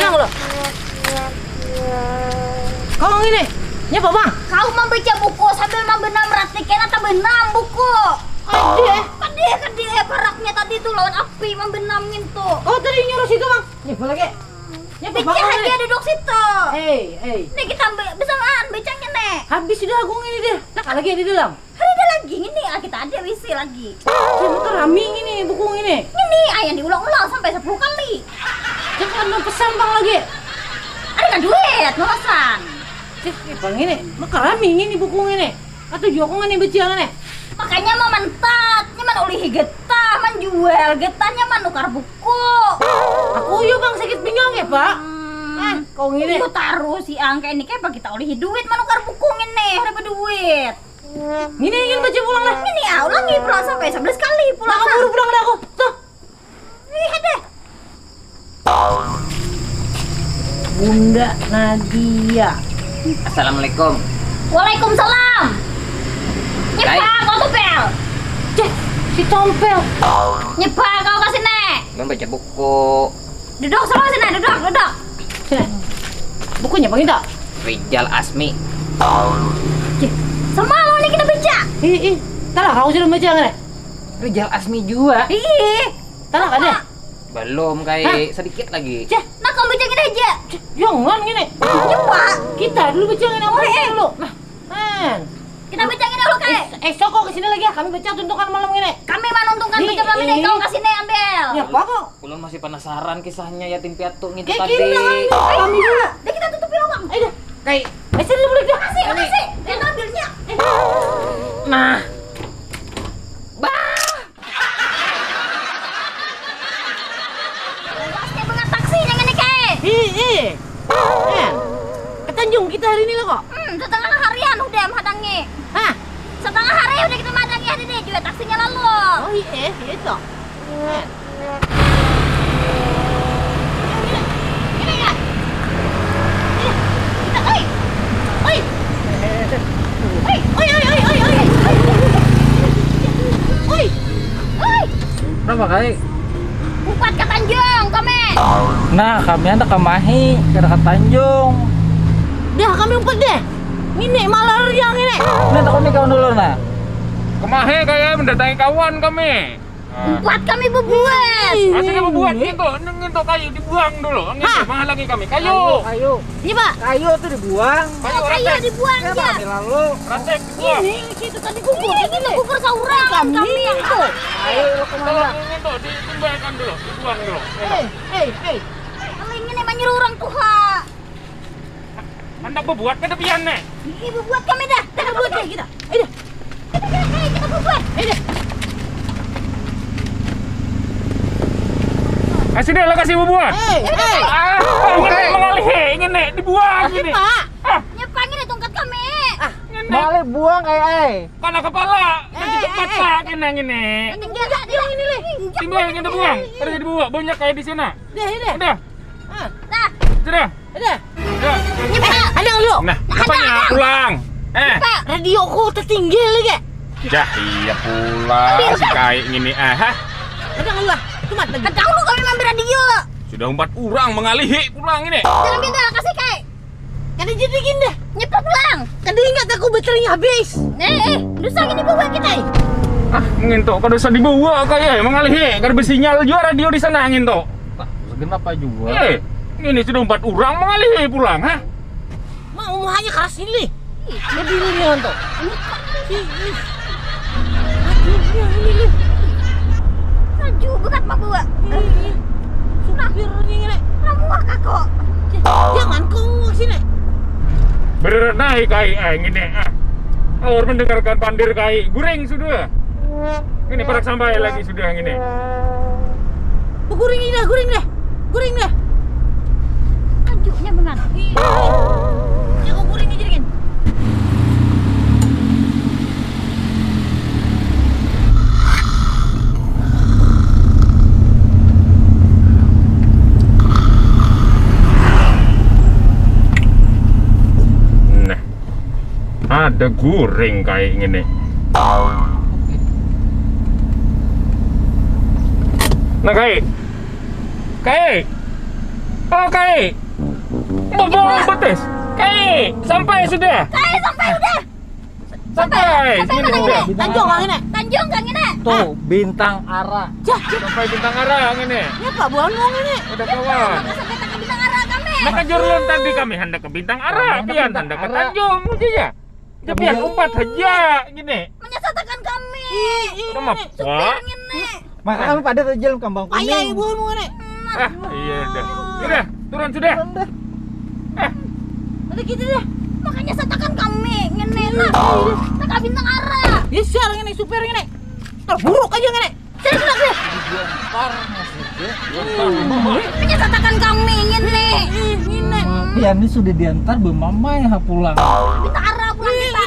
bilang loh. Kau ini, nyapa bang? Kau membaca buku sambil membenam ratikan atau benam buku? Kade paraknya tadi tuh lawan api membenamin tuh. Kau tadi nyuruh situ bang? Nyapa lagi? Nyapa bang? Baca aja duduk situ. Nih kita bersamaan bacanya nek. habis sudah agung ini deh. Nah lagi di dalam. Ada lagi ini kita ada isi lagi. Jangan rami ini buku ini. Ini ayah diulang-ulang sampai 10 kali. Jangan pesan bang lagi. Ada kan duit nosan. Bang ini, maka rami ini buku ini. Atau jokongan ini baca ini. Makanya mau mentat, nyaman ulihi getah, menjual getahnya menukar buku. Aku yuk bang sakit pinggang ya pak. Kau ini. Aku taruh si angka ini kayak bagi kita ulihi duit menukar buku ini, ada duit. Ini ingin baca pulang lah. Ini ulangi pulang sampai 11 kali pulang. Nah, buru pulang dah aku. Tuh. Lihat deh. Bunda Nadia. Assalamualaikum. Waalaikumsalam. Nyepa kau tuh pel. Cek, si tompel. Nyepa kau kasih nek. Mau baca buku Duduk sama sini, duduk. Sini. Bukunya bang itu. Rijal Asmi. Cek. Sama lo nih kita baca. Talah kau sudah baca nggak? Rijal Asmi juga. Talah kan deh. Belum kayak sedikit lagi. Cek. Nah kau baca gini aja. Jangan gini. Nyepa. Kita dulu baca gini dulu. Nah, kita baca gini dulu kayak. Esok kau kesini lagi ya. Kami baca tuntukan malam ini. Kami menuntunkan baca malam ini. Kau kasih nih ambil. Ya apa kok? Ulun masih penasaran kisahnya yatim piatu gitu Kayak tadi. gini kami dulu. Deh kita tutup lubang. Ayo. Kayak. Sini dulu dia. Kasih. Yang ambilnya. Nah, Pasti banget taksinya ini kayak. Ke Tanjung kita hari ini lah kok. Setengah harian udah madangi. Hah? Setengah hari udah kita madangi hari ini juga taksinya lalu. Oh iya, itu. Ini ya. Kita oi. Oi. Berapa kali? Bupat ke Tanjung kami. Nah, kami ada ke Mahi, ke dekat Tanjung. Dah kami umpet deh. Ini malah yang ini. Ini takut nih kawan dulu nah. Kemahe kayak mendatangi kawan kami. Bupat kami berbuat. Aslinya membuat gitu, nyentuh kayu dibuang dulu, gitu, menghalangi kami. Kayu. Iya pak. Kayu tuh dibuang. Kayu dibuang Ya, ya. kami lalu. Rantek dibuang. Ini situ tadi kukur. Ini kukur saurang kami yang itu. Ayo lu kemana? Tolong itu ditimbangkan dulu, dibuang dulu. Hei. Kalau ini menyuruh orang tua. Anda berbuat kedepian nih. Ibu buat kami dah. Kita buat deh kita. Ayo. Kita buat. Ayo. Kasih deh, kasih berbuat. Ini mengalih, ini dibuang ini. Pak. Nyepang ini tongkat kami. Balik buang Kena kepala, nanti cepat pak, ini. Tinggal yang ini leh. Timbang yang dibuang, harus dibuang. Banyak kayak di sana. Dah. Udah, Nah, sudah. Udah. Udah. Ada lu. Nah, apanya? Pulang. Radioku tertinggal lagi. Iya pula si kayak gini. Ada lu lah. Cuma lagi. kacau lu kami mampir radio. Sudah 4 orang mengalihi pulang ini. Dalam beda kasih kai. Kada jadi dah. Nyepak pulang. Kada ingat aku baterainya habis. Dosa gini buat kita. Ngintok kada usah dibawa kayak mengalih. Kada bersinyal juga radio di sana ngintok. Kenapa juga? Ini sudah 4 orang mengalih pulang, Mau hanya keras ini. Lebih ini untuk. Maju bekat mah buat. Supirnya ini. Kamu kakak. Jangan kau sini. Berenai kayak gini. Orang mendengarkan pandir kayak guring sudah. Ini perak sampai lagi sudah gini. Guring dah. Majunya bengat. Ya kau guring aja kan. Nah, ada guring kayak gini. Nah kayak Oh, Kai. Bobong betes. Kai, sampai sudah. Kai sampai udah. Sampai. Sini mana sudah. ini? Tanjung kang ini. Tanjung kang ini. Tuh, bintang Ara. Jah, Sampai Bintang Arang ini. ya Pak Bonong ini. Udah kawan. Maka sampai tak bintang arah kami. Maka jurlun tadi kami hendak ke Bintang Arang, Kami pian hendak hendak ke ke Arang. Tanjung saja. Ya pian umpat saja gini. Menyesatkan kami. Sama Pak. Ini. Maka kami pada jalan kambang Ayah kuning. ibu ini. Ah, iya dah. Sudah, turun sudah. Ada gitu deh. Makanya satakan kami. Ini nah. Tak bintang arah. Ya siaran ini supir ini. Terburuk aja ini. Sini sudah sih. Menyesatkan kami. Ini. Ini. Pian ini sudah diantar bemamai pulang. Bintang arah pulang kita.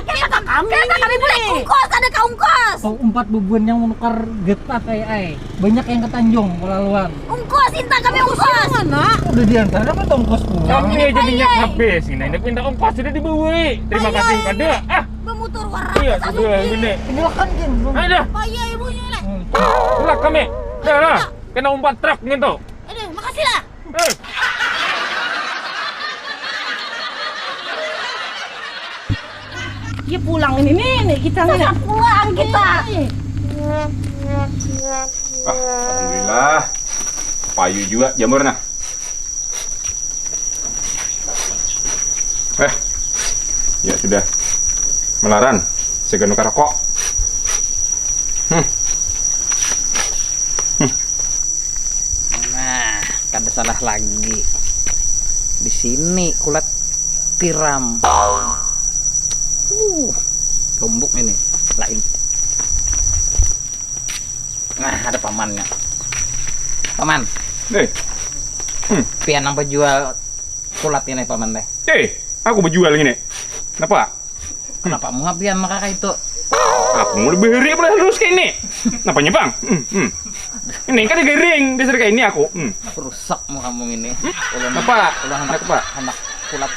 Kita kami boleh ungkos. Ada kau ungkos. Tuh 4 bebuan yang menukar getah kayak ai. Banyak yang ke Tanjung pelaluan. Ungkos Inta kami ungkos. Mana? Udah diantar apa tongkos pulang? Kami aja minyak habis ini. Hendak minta ongkos sudah dibeli. Terima kasih pada. Ah, Bemutur warna. iya sudah gini. Silakan Jin. Ada. Ayah ibunya ini. Pulang kami. Dah lah. Kena umpat truk gitu. Aduh, makasih lah. Eh. Ya pulang ini nih kita ini. Sasa pulang kita. Alhamdulillah. Payu juga jamurnya. Ya sudah. Melaran. Segano rokok. Nah, kada salah lagi. Di sini kulat tiram. Tumbuk ini lain. Nah, ada pamannya. Paman, pian apa jual kulat ini paman teh? Aku berjual gini. Kenapa? Kenapa mau ngapian maka itu? Aku mau lebih hari boleh halus kayak ini. Napanya bang? Ini kan garing dasar kayak ini aku. Rusak mau kamu ini. Apa? Ulah anak Apa? anak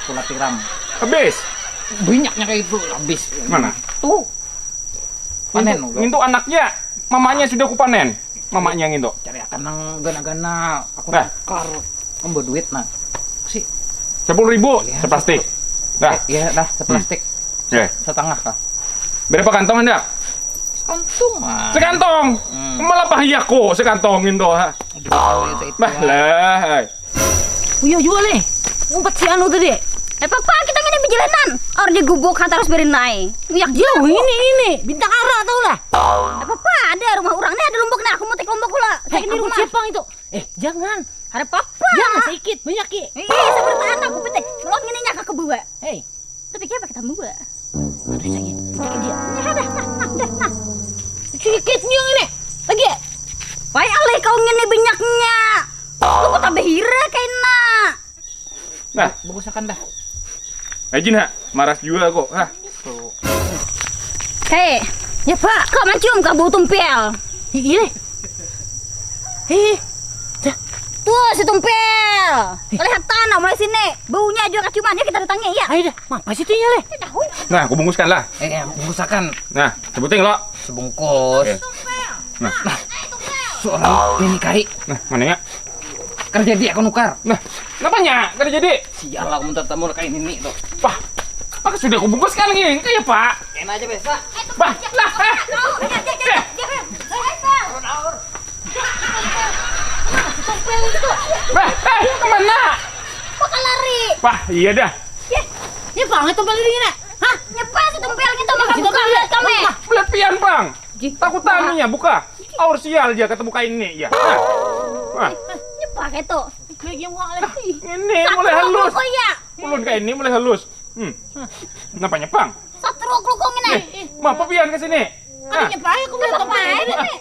kulat tiram. Habis. Banyaknya kayak itu habis. Mana? Tuh. Panen Itu anaknya. Mamanya sudah aku panen. Mamanya gitu. cari akan nang gana-gana. Aku Nah. nakar. Kamu duit nah. Si 10.000 seplastik. Dah. ya dah seplastik. Ya. Setengah kah? Berapa kantong Anda? Sekantung mah. Sekantong. Malah pahiyaku sekantongin tuh. Ha. Bah lah. Uyo jual nih. Ngumpet si anu tadi. Papa kita ngene bijalanan. Or di gubuk harus berenai. Minyak Jauh ini bintang arah tau lah. Papa ada rumah orang nih ada lombok nah aku mau take lombok pula. Saya di rumah. Siapa itu? Jangan. Ada papa. Jangan sedikit banyak ki. Seperti anak aku petik. Lo ngene nya ke kebuah. Hei, Tapi kayak pakai tambua. aduh sakit. Sakit dia. Nah. Sedikit nih yang ini. Lagi. Wai alih kau ngene banyaknya. Lu kok tambah hira kayaknya. Nah, Bagusakan dah. Ajin ha. Maras juga kok. Hah. Hei, Ya Pak. kau mencium ke bau tumpel? Ini. Hei. Tuh si tumpel. Kelihatan nah mulai sini. Baunya juga keciuman ya kita datangi ya. Ayo dah. Apa sih itu le? Nah, aku bungkuskan lah. Bagusakan Nah, sebutin lo. sebungkus. Nah, Soal ini kai nah, mana ya? kerja dia aku nukar. Nah, kenapanya? Kan jadi. Sial aku minta tamu kayak ini tuh. Wah, maka sudah aku bungkuskan ini. Kayak Pak. Enak aja biasa. Bah, lah. Bah, kemana? Kok lari? Wah, iya dah. Ya Pak, itu balik ini. Hah? Nyepas si tumpel gitu maka Kita buka balik. lihat kami. Belat pian, Bang. Takut taninya buka. Aur sial aja ketemu kain ini ya. Nah. Wah, Nyepak itu. Lagi yang le. ini mulai halus. Oh iya. Ulun kain ini mulai halus. Napanya, Bang? Satu rok ini. Mau pian ke sini. Nah, Ada Pak, aku lihat Apa tempat. ini?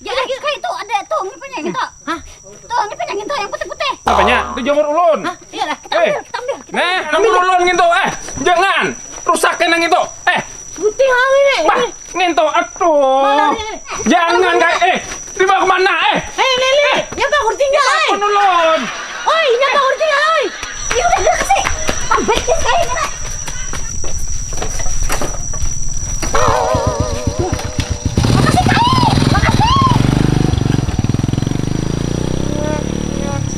Ya kayak itu ada tuh ngepenya gitu. Hah? Tuh ngepenya gitu yang putih-putih. napanya? Itu jamur ulun. Iya dah. Kita ambil. Nah, jamur ulun gitu. Jangan. Rusakin yang itu. Putih hal ini. Bah, ngento. Aduh. Jangan kayak dibawa kemana? Lili. Ya Pak, udah tinggal. Ulun. Oi, ya Pak, udah tinggal. Oi. Ya udah kasih. Ambil kayak ini.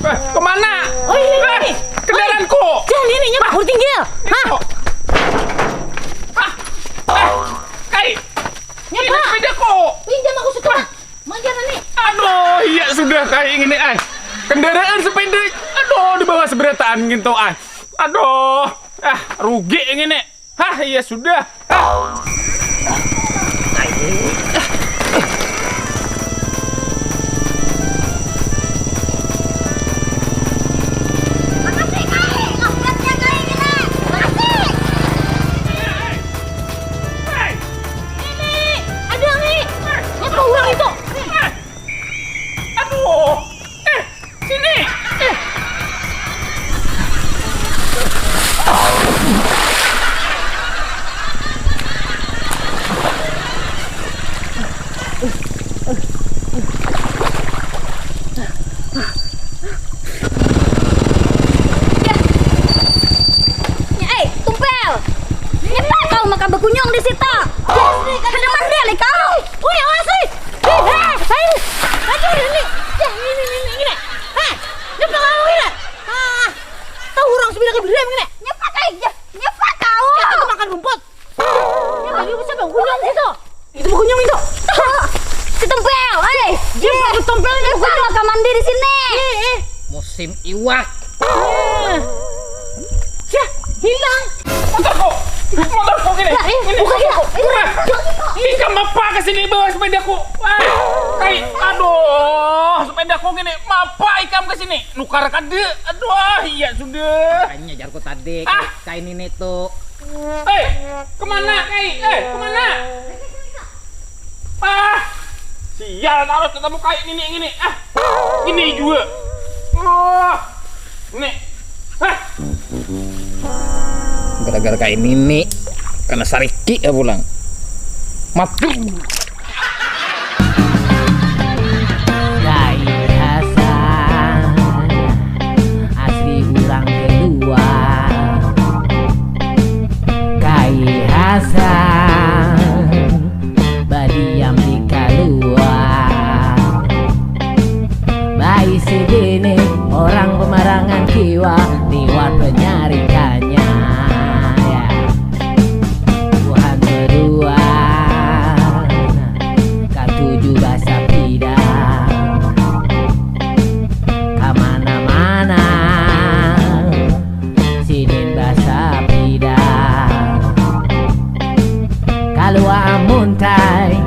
Kemana? Oh ini Mau tinggal? Hah? Kai. Ya, Ini Pak. sepedaku. Pinjam aku sekarang. Manjana nih. Aduh, iya sudah Kai ini kendaraan sepeda. Aduh, di bawah seberataan gitu Aduh, rugi ini. Hah, iya sudah. Makasih Kai, ngapretnya Kai gini. Makasih. Ini ada nih. Apa uang itu? Aduh, sini. Tumpel. Nyapa kau makan bekunyong di situ? Ada mandel kau. Oh ya masih. Aduh ini. Ya ini. Nyapa kau ini. Tahu orang sepeda keberem ini. Nyapa Kai, nyapa kau. Ya kita makan rumput. Ya lagi bisa bekunyong itu. Itu bekunyong itu. Si Tumpel, Dia pakai tompel ini nyapa makan mandi di sini. Musim iwak. Ya hilang. Motorku gini. Bukan kita. Ini kamu apa kesini bawa sepedaku? Kai, aduh, sepedaku gini. Mapa ikam kesini? Nukar kade. Aduh, iya sudah. Kayaknya jarku tadi kayak ini tuh. Kemana Kai? Kemana? Sial, harus ketemu Kai ini. Ini juga. Ini. Gara-gara kayak ini karena Sariki ya pulang. Mati. Gai Hasan asli urang kedua. Gai Hasan badiam di keluar. Bayi segini orang pemarangan kiwa lewat penyarikannya. Tuhan berdua K7 bahasa pidang Kamana-mana Sinin bahasa pidang Kalau amuntai